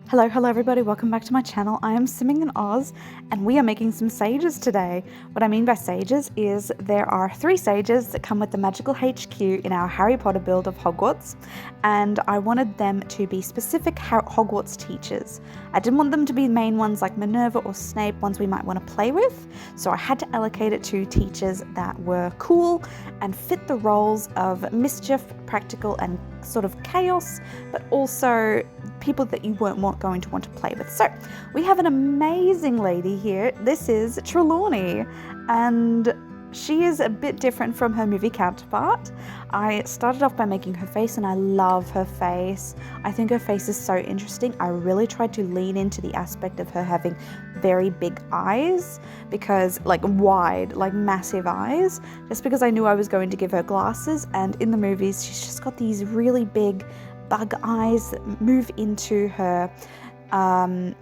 Hello everybody, welcome back to my channel. I am Simming in Oz and we are making some sages today. What I mean by sages is there are 3 sages that come with the magical HQ in our Harry Potter build of Hogwarts, and I wanted them to be specific Hogwarts teachers. I didn't want them to be main ones like Minerva or Snape, ones we might want to play with, so I had to allocate it to teachers that were cool and fit the roles of mischief, practical and sort of chaos, but also people that you weren't going to want to play with. So we have an amazing lady here. This is Trelawney, and she is a bit different from her movie counterpart. I started off by making her face, and I love her face. I think her face is so interesting. I really tried to lean into the aspect of her having very big eyes, because like wide, like massive eyes, just because I knew I was going to give her glasses, and in the movies she's just got these really big bug eyes that move into her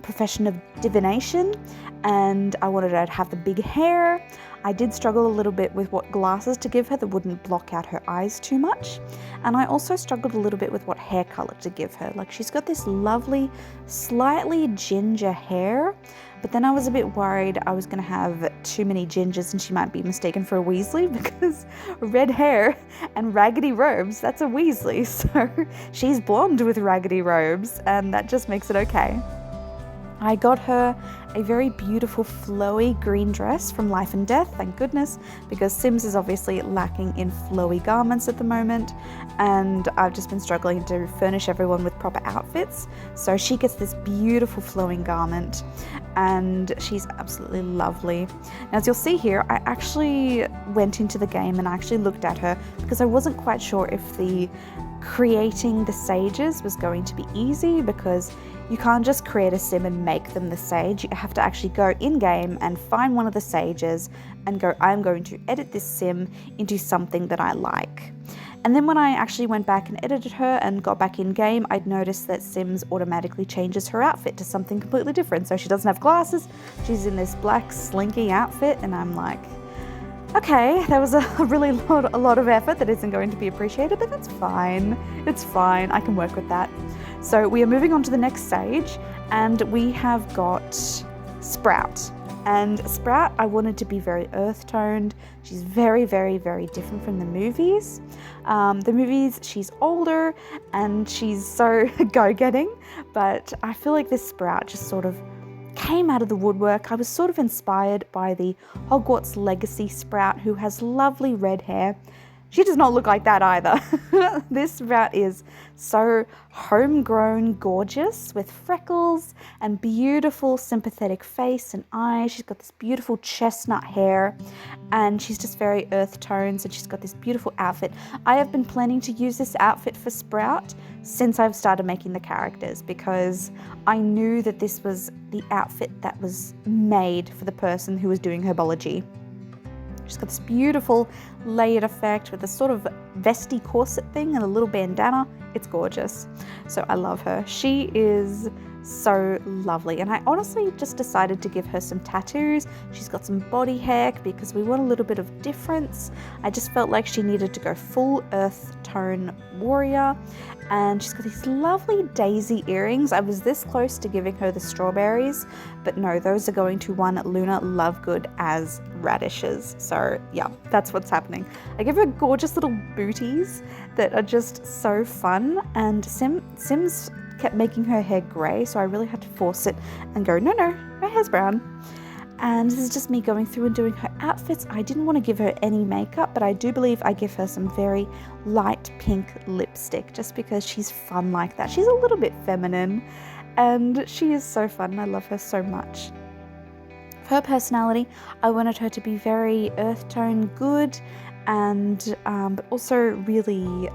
profession of divination, and I wanted her to have the big hair. I did struggle a little bit with what glasses to give her that wouldn't block out her eyes too much, and I also struggled a little bit with what hair color to give her. Like, she's got this lovely slightly ginger hair, but then I was a bit worried I was going to have too many gingers and she might be mistaken for a Weasley, because red hair and raggedy robes, that's a Weasley. So she's blonde with raggedy robes, and that just makes it okay. I got her a very beautiful flowy green dress from Life and Death, thank goodness, because Sims is obviously lacking in flowy garments at the moment, and I've just been struggling to furnish everyone with proper outfits. So she gets this beautiful flowing garment, and she's absolutely lovely. Now, as you'll see here, I actually went into the game and I actually looked at her because I wasn't quite sure if the creating the sages was going to be easy, because you can't just create a sim and make them the sage. You have to actually go in-game and find one of the sages and go, I'm going to edit this sim into something that I like. And then when I actually went back and edited her and got back in-game, I'd noticed that Sims automatically changes her outfit to something completely different. So she doesn't have glasses, she's in this black slinky outfit, and I'm like, okay, that was a lot of effort that isn't going to be appreciated, but that's fine. It's fine, I can work with that. So we are moving on to the next stage, and we have got Sprout. And Sprout, I wanted to be very earth-toned. She's very, very, very different from the movies. The movies, she's older and she's so go-getting, but I feel like this Sprout just sort of came out of the woodwork. I was sort of inspired by the Hogwarts Legacy Sprout, who has lovely red hair. She does not look like that either. This Sprout is so homegrown gorgeous, with freckles and beautiful sympathetic face and eyes. She's got this beautiful chestnut hair, and she's just very earth tones, and she's got this beautiful outfit. I have been planning to use this outfit for Sprout since I've started making the characters, because I knew that this was the outfit that was made for the person who was doing herbology. She's got this beautiful layered effect with a sort of vesty corset thing and a little bandana. It's gorgeous. So I love her. She is so lovely, and I honestly just decided to give her some tattoos. She's got some body hair because we want a little bit of difference. I just felt like she needed to go full earth tone warrior, and she's got these lovely daisy earrings. I was this close to giving her the strawberries, but no, those are going to one Luna Lovegood as radishes. So yeah, that's what's happening. I give her gorgeous little booties that are just so fun, and Sims kept making her hair grey, so I really had to force it and go, no, my hair's brown. And this is just me going through and doing her outfits. I didn't want to give her any makeup, but I do believe I give her some very light pink lipstick, just because she's fun like that. She's a little bit feminine, and she is so fun. I love her so much. For her personality, I wanted her to be very earth tone good, and but also really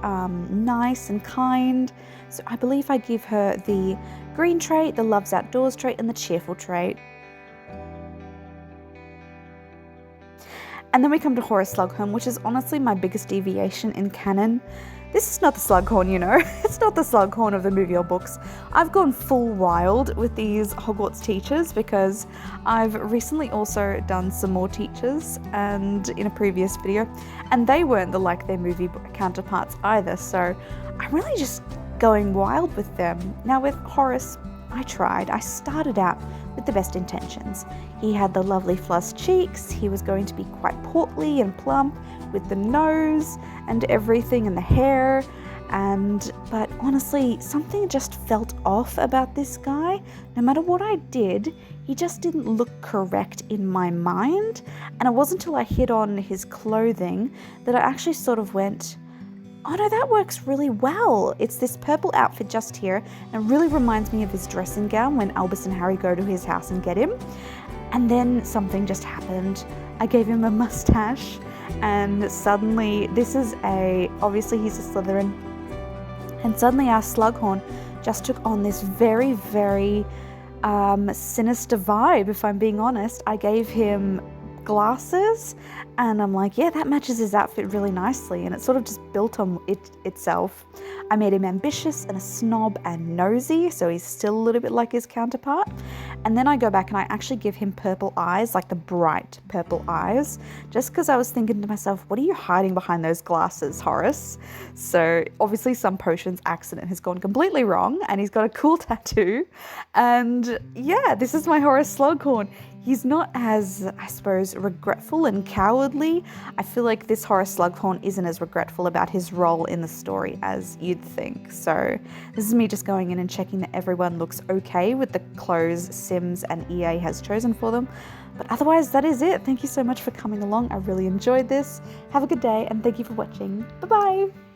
nice and kind. So I believe I give her the green trait, the loves outdoors trait, and the cheerful trait. And then we come to Horace Slughorn, which is honestly my biggest deviation in canon. This is not the Slughorn, you know. It's not the Slughorn of the movie or books. I've gone full wild with these Hogwarts teachers, because I've recently also done some more teachers, and in a previous video, and they weren't like their movie counterparts either. So I'm really just going wild with them. Now with Horace, I tried. I started out with the best intentions. He had the lovely flushed cheeks, he was going to be quite portly and plump with the nose and everything and the hair, but honestly, something just felt off about this guy. No matter what I did, he just didn't look correct in my mind, and it wasn't until I hit on his clothing that I actually sort of went, oh no, that works really well. It's this purple outfit just here, and it really reminds me of his dressing gown when Albus and Harry go to his house and get him. And then something just happened. I gave him a mustache, and suddenly, obviously he's a Slytherin, and suddenly our Slughorn just took on this very, very sinister vibe, if I'm being honest. I gave him glasses, and I'm like, yeah, that matches his outfit really nicely, and it sort of just built on itself. I made him ambitious and a snob and nosy, so he's still a little bit like his counterpart. And then I go back and I actually give him purple eyes, like the bright purple eyes, just because I was thinking to myself, what are you hiding behind those glasses, Horace? So obviously some potions accident has gone completely wrong, and he's got a cool tattoo. And yeah, this is my Horace Slughorn. He's not as, I suppose, regretful and cowardly. I feel like this Horace Slughorn isn't as regretful about his role in the story as you'd think. So this is me just going in and checking that everyone looks okay with the clothes Sims and EA has chosen for them. But otherwise, that is it. Thank you so much for coming along. I really enjoyed this. Have a good day, and thank you for watching. Bye-bye.